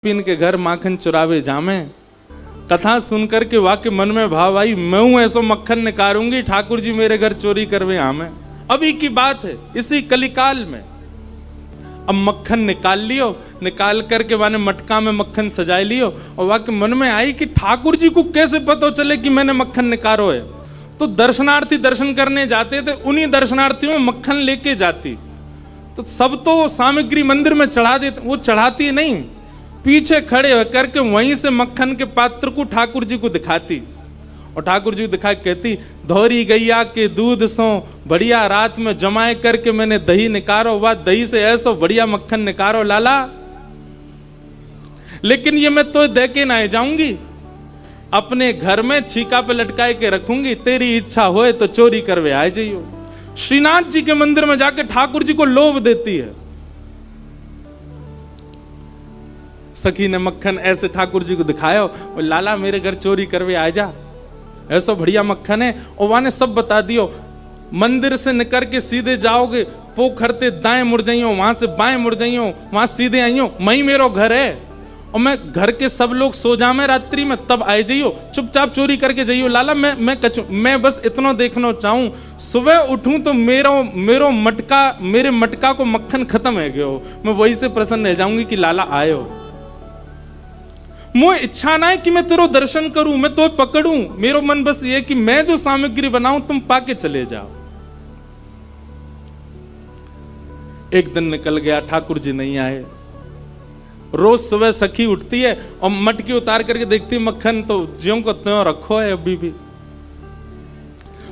Pin के घर माखन चुरावे जामे। कथा सुनकर के वाक्य मन में भाव आई, मैं हूं ऐसो मक्खन निकारूंगी, ठाकुर जी मेरे घर चोरी करवे आमे। अभी की बात है, इसी कलिकाल में। अब मक्खन निकाल लियो, निकाल करके माने मटका में मक्खन सजाए लियो, और वाक्य मन में आई कि ठाकुर जी को कैसे पता चले कि मैंने मक्खन निकारो है। तो दर्शनार्थी दर्शन करने जाते थे, उन्हीं दर्शनार्थियों में मक्खन लेके जाती। तो सब तो सामग्री मंदिर में चढ़ा देते, वो चढ़ाती नहीं, पीछे खड़े होकर के वहीं से मक्खन के पात्र को ठाकुर जी को दिखाती, और ठाकुर जी को दिखा कहती, धौरी गैया के दूध सो बढ़िया रात में जमाए करके मैंने दही निकारो, वह दही से ऐसो बढ़िया मक्खन निकारो लाला। लेकिन ये मैं तो दे के ना जाऊंगी, अपने घर में छीका पे लटकाए के रखूंगी, तेरी इच्छा होए तो चोरी करवे आ जाइयो। श्रीनाथ जी के मंदिर में जाके ठाकुर जी को लोभ देती है। सखी ने मक्खन ऐसे ठाकुर जी को दिखाया, लाला मेरे घर चोरी करवे आ जा, ऐसा बढ़िया मक्खन है। और वहां ने सब बता दियो, मंदिर से निकल के सीधे जाओगे, पोखरते दाएं मुड़ जाइयो, वहां से बाएं मुड़ जाइयो, वहां सीधे आइयो, मई मेरो घर है, और मैं घर के सब लोग सो जामे रात्रि में, तब आए जाइयो, चुपचाप चोरी करके जाइयो लाला। मैं बस इतना देखना चाहूं, सुबह उठूं तो मेरे मटका को मक्खन खत्म है गयो, मैं वही से प्रसन्न रह जाऊंगी कि लाला आयो। मुझे इच्छा ना है कि मैं तेरो दर्शन करूं, मैं तो पकड़ूं, मेरा मन बस ये कि मैं जो सामग्री बनाऊं तुम पाके चले जाओ। एक दिन निकल गया, ठाकुर जी नहीं आए। रोज सुबह सखी उठती है और मटकी उतार करके देखती है मक्खन तो ज्यों को त्यों रखो है अभी भी।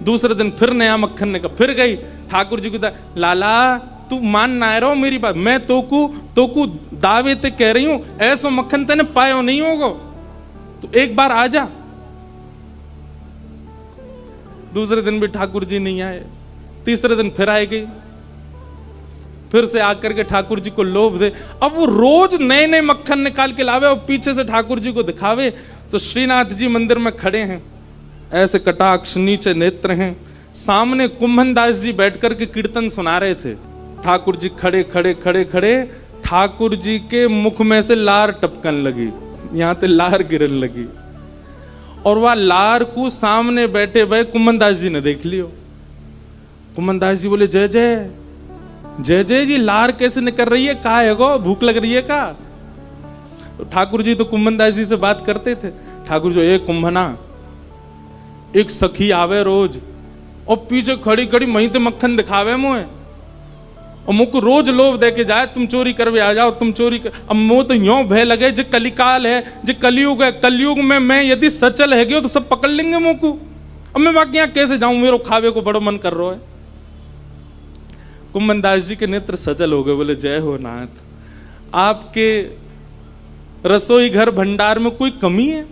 दूसरे दिन फिर नया मक्खन निकल, फिर गई ठाकुर जी को, लाला तू मान ना रहो मेरी बात, मैं तोकू दावे ते कह रही हूं, ऐसा मक्खन तेने पायो नहीं होगा, तो एक बार आ जा। दूसरे दिन भी ठाकुर जी नहीं आए, तीसरे दिन फिर आए गई, फिर से आकर के ठाकुर जी को लोभ दे। अब वो रोज नए नए मक्खन निकाल के लावे और पीछे से ठाकुर जी को दिखावे। तो श्रीनाथ जी मंदिर में खड़े हैं, ऐसे कटाक्ष नीचे नेत्र हैं, सामने कुंभन दास जी बैठकर के कीर्तन सुना रहे थे। ठाकुर जी खड़े खड़े खड़े खड़े, ठाकुर जी के मुख में से लार टपकन लगी, यहां पे लार गिरन लगी, और वह लार को सामने बैठे भाई कुंभन दास जी ने देख लियो। कुंभन दास जी बोले, जय जय जय जय जी, लार कैसे निकल रही है, कहा है गो, भूख लग रही है का? तो ठाकुर जी तो कुंभन दास जी से बात करते थे। ठाकुर जी, एक कुंभना, एक सखी आवे रोज और पीछे खड़ी खड़ी मही ते मक्खन दिखावे मुझे, और मुझको रोज लोभ दे के जाए, तुम चोरी करवे आ जाओ, तुम चोरी कर। अब मुझे तो यो भय लगे, जो कलिकाल है, जो कलयुग है, कलयुग में मैं यदि सचल है गयो तो सब पकड़ लेंगे मुझको। अब मैं बाकी यहाँ कैसे जाऊं, मेरे खावे को बड़ो मन कर रहा है। कुंभन दास जी के नेत्र सजल हो गए, बोले, जय हो नाथ, आपके रसोई घर भंडार में कोई कमी है?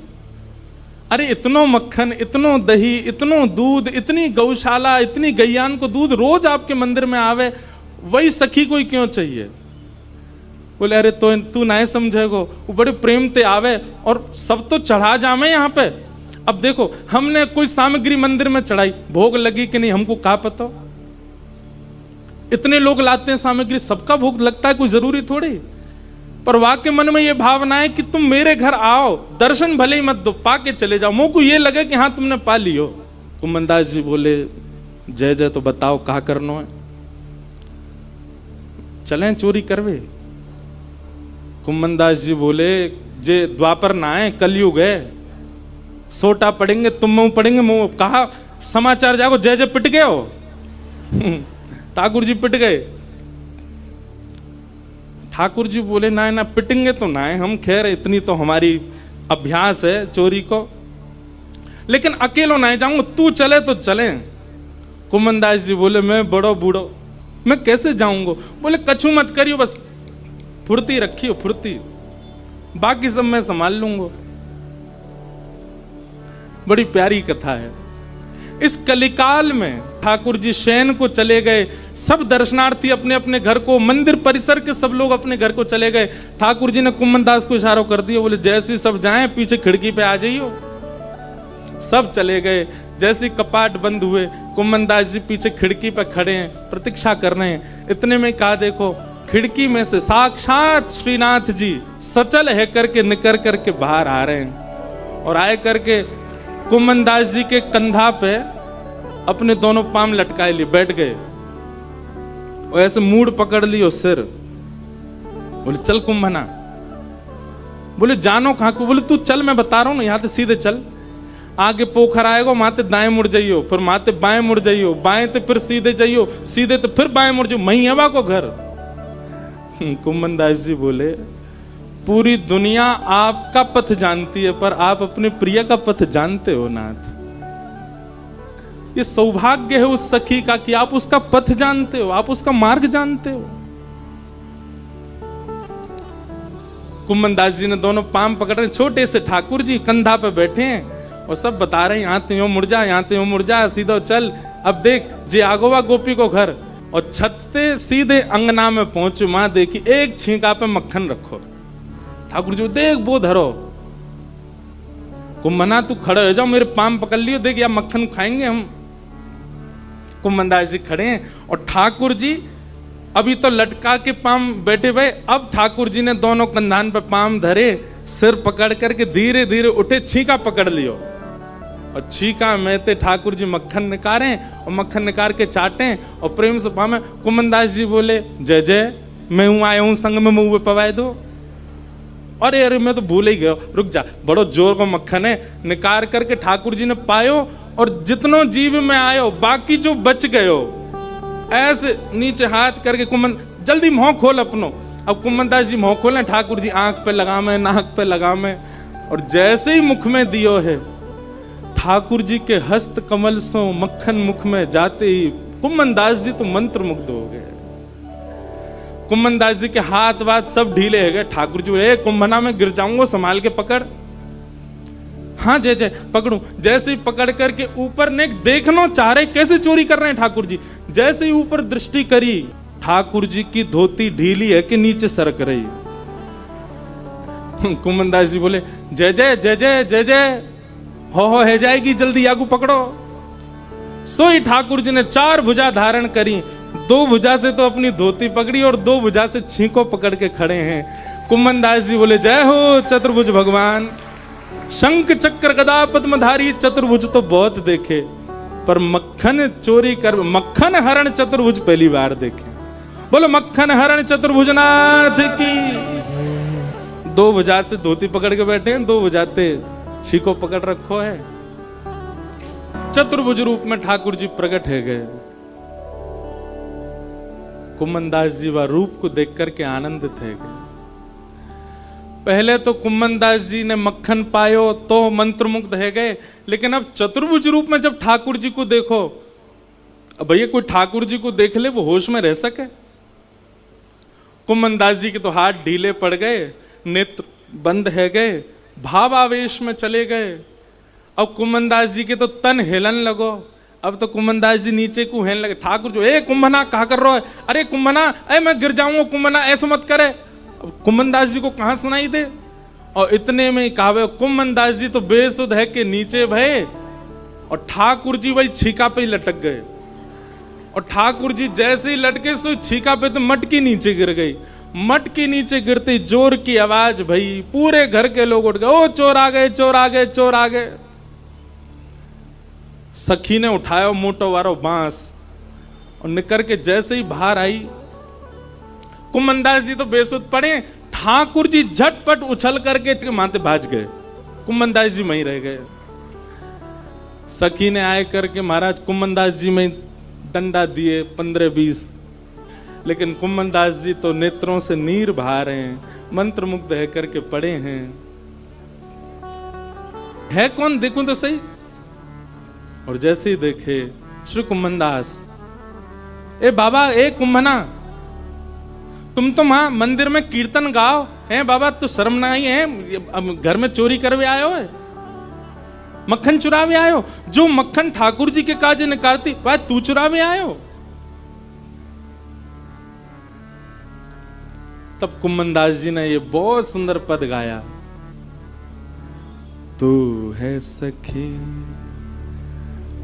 अरे इतनो मक्खन, इतनो दही, इतनो दूध, इतनी गौशाला, इतनी गैयान को दूध रोज आपके मंदिर में आवे, वही सखी कोई क्यों चाहिए? बोले, अरे तो तू ना समझेगो, वो बड़े प्रेम ते आवे और सब तो चढ़ा जामे यहाँ पे। अब देखो, हमने कोई सामग्री मंदिर में चढ़ाई, भोग लगी कि नहीं हमको क्या पता, इतने लोग लाते हैं सामग्री, सबका भोग लगता है, कोई जरूरी थोड़ी। पर वाक्य मन में ये भावना है कि तुम मेरे घर आओ, दर्शन भले ही मत दो, पाके चले जाओ, मुझको ये लगे कि हाँ तुमने पा लियो। कुंभन दास जी बोले, जय जय, तो बताओ कहा करना है, चलें चोरी करवे? कुंभन दास जी बोले, जे द्वापर ना है, कलयुग है, सोटा पड़ेंगे, तुम मुंह पड़ेंगे, मुंह कहा समाचार जागो, जय जय पिट गए हो। ठाकुर जी पिट गए। ठाकुर जी बोले, ना ना पिटेंगे तो ना है हम, खैर इतनी तो हमारी अभ्यास है चोरी को, लेकिन अकेलो ना जाऊंगा, तू चले तो चले। कुंभन दास जी बोले, मैं बड़ो बूढ़ो, मैं कैसे जाऊंगा? बोले, कछु मत करियो, बस फुर्ती रखियो, फुर्ती, बाकी सब मैं संभाल लूंगा। बड़ी प्यारी कथा है। इस कलिकाल में ठाकुर जी शयन को चले गए, सब दर्शनार्थी अपने अपने घर को, मंदिर परिसर के सब लोग अपने घर को चले गए। ठाकुर जी ने कुंभन दास को इशारा कर दिया, बोले, जैसे सब जाएं पीछे खिड़की पे आ जाइयो। सब चले गए। जैसे कपाट बंद हुए, कुंभन दास जी पीछे खिड़की पे खड़े हैं, प्रतीक्षा कर रहे हैं। इतने में कहा, देखो खिड़की में से साक्षात श्रीनाथ जी सचल है करके निकर करके बाहर आ रहे हैं और आए करके कुम्मनदास जी के कंधा पे अपने दोनों पाम लटकाए लिए बैठ गए और ऐसे मूड पकड़ लियो सिर। बोले चल कुंभना। बोले जानो कहां को? बोले तू चल, मैं बता रहा हूं ना, यहां से सीधे चल, आगे पोखर आएगा, माते दाएं मुड़ जाइयो, फिर माते बाएं मुड़ जाइयो, बाएं ते फिर सीधे जाइयो, सीधे तो फिर बाएं मुड़ जाइयो, मही है को घर। कुम्मनदास जी बोले पूरी दुनिया आपका पथ जानती है पर आप अपने प्रिय का पथ जानते हो नाथ। ये सौभाग्य है उस सखी का कि आप उसका पथ जानते हो, आप उसका मार्ग जानते हो। कुम्मनदास जी ने दोनों पाम पकड़ रहे, छोटे से ठाकुर जी कंधा पे बैठे हैं और सब बता रहे हैं यहाँ ते मुड़ जा, यहाँ ते मुड़ जा, सीधा चल, अब देख जे आगोवा गोपी को घर। और छत से सीधे अंगना में पहुंचे, मां देखी एक छींका पे मक्खन रखो। ठाकुर जी देख वो धरो। कुम्भना तू खड़े हो जाओ, मेरे पाम पकड़ लियो, देख या मक्खन खाएंगे हम। कुम्मनदास जी खड़े हैं और ठाकुर जी अभी तो लटका के पाम बैठे हुए, अब ठाकुर जी ने दोनों कंधान पे पाम धरे, सिर पकड़ करके धीरे धीरे उठे, छींका पकड़ लियो और छींका में ते ठाकुर जी मक्खन निकारे और मक्खन निकाल के चाटे और प्रेम से पामे। कुम्मनदास जी बोले जय जय, मैं हूं आया हूं संग में मुंह पवाए दो। अरे अरे मैं तो भूल ही गया, रुक जा, बड़ो जोर को मक्खन है। निकाल करके ठाकुर जी ने पायो और जितनो जीव में आयो बाकी जो बच गयो, ऐसे नीचे हाथ करके कुम्मन जल्दी मुंह खोल अपनो। अब कुम्मनदास जी मुंह खोले, ठाकुर जी आंख पे लगा में, नाक पे लगा में, और जैसे ही मुख में दियो है, ठाकुर जी के हस्त कमल सो मक्खन मुख में जाते ही कुम्मनदास जी तो मंत्र मुग्ध हो गए। कुम्मनदास जी के हाथ वाथ सब ढीले हो गए। ठाकुर जी बोले कुंभना में गिर जाऊंगा, संभाल के पकड़। हाँ जय जय पकड़ू। जैसे ही पकड़ करके ऊपर ने देखना चाह रहे कैसे चोरी कर रहे हैं ठाकुर जी, जैसे ही ऊपर दृष्टि करी, ठाकुर जी की धोती ढीली है कि नीचे सरक रही। कुम्मनदास जी बोले जय जय जय जय जय जय, हो है जाएगी, जल्दी आगू पकड़ो। सोई ठाकुर जी ने 4 भुजा धारण करी, 2 भुजा से तो अपनी धोती पकड़ी और 2 भुजा से छींको पकड़ के खड़े हैं। कुम्मनदास जी बोले जय हो चतुर्भुज भगवान, शंख चक्र गदा पद्मधारी चतुर्भुज तो बहुत देखे, पर मक्खन चोरी कर, मक्खन हरण चतुर्भुज पहली बार देखे। बोलो मक्खन हरण चतुर्भुज नाथ की। 2 भुजा से धोती पकड़ के बैठे हैं, 2 भुजा से छींको पकड़ रखो है। चतुर्भुज रूप में ठाकुर जी प्रकट है गए। कुम्मनदास जी वह रूप को देख करके आनंदित है गए। पहले तो कुम्मनदास जी ने मक्खन पायो तो मंत्रमुग्ध है गए, लेकिन अब चतुर्भुज रूप में जब ठाकुर जी को देखो, अब भैया कोई ठाकुर जी को देख ले वो होश में रह सके? कुम्मनदास जी के तो हाथ ढीले पड़ गए, नेत्र बंद है गए, भावावेश में चले गए। अब कुम्मनदास जी के तो तन हिलन लगो। अब तो कुम्मनदास जी नीचे को हेलने लगे। ठाकुर जो ए कुम्भना कहा कर रहा है, अरे कुम्भना ए मैं गिर जाऊंगा, कुम्भना ऐसा मत करे। अब कुम्मनदास जी को कहां सुनाई दे, और इतने में कहावे कुम्मनदास जी तो बेसुध है कि नीचे भय, और ठाकुर जी वही छीका पे ही लटक गए। और ठाकुर जी जैसे ही लटके सो छीका पे तो मटकी नीचे गिर गई। मटकी नीचे गिरते जोर की आवाज भई, पूरे घर के लोग उठ गए, ओ चोर आ गए, चोर आ गए, चोर आ गए। सखी ने उठाया मोटो वारो बांस और निकर के जैसे ही बाहर आई, कुम्मनदास जी तो बेसुध पड़े, ठाकुर जी झटपट उछल करके माथे भाज गए, कुम्मनदास जी वहीं रह गए। सखी ने आए करके महाराज कुम्मनदास जी में डंडा दिए 15-20, लेकिन कुम्मनदास जी तो नेत्रों से नीर बहा रहे हैं, मंत्रमुग्ध है करके पड़े हैं। है कौन देखूं तो सही। और जैसे ही देखे श्री कुम्मनदास, ए बाबा ए कुम्भना, तुम तो वहां मंदिर में कीर्तन गाओ है बाबा, तो शर्म ना आई है, अब घर में चोरी करवे आयो है, मक्खन चुरावे आयो, जो मक्खन ठाकुर जी के काजे निकालती वह तू चुरावे आयो। तब कुम्मनदास जी ने ये बहुत सुंदर पद गाया, तू है सखी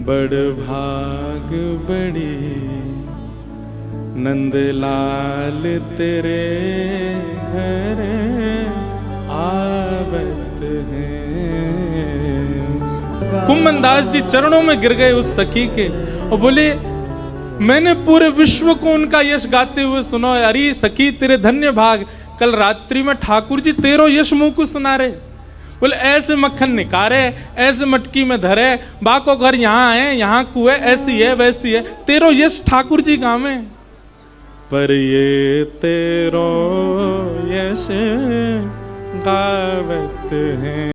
बड़ भाग बड़ी, नंदलाल तेरे घर आवत हैं। कुंभन दास जी चरणों में गिर गए उस सखी के और बोले, मैंने पूरे विश्व को उनका यश गाते हुए सुना। अरे सखी तेरे धन्य भाग, कल रात्रि में ठाकुर जी तेरो यश मुंह को सुना रहे। बोले ऐसे मक्खन निकारे, ऐसे मटकी में धरे, बाको घर यहाँ है, यहाँ कुए, ऐसी है वैसी है, तेरो यश ठाकुर जी गावे। पर ये तेरो यश गावत है।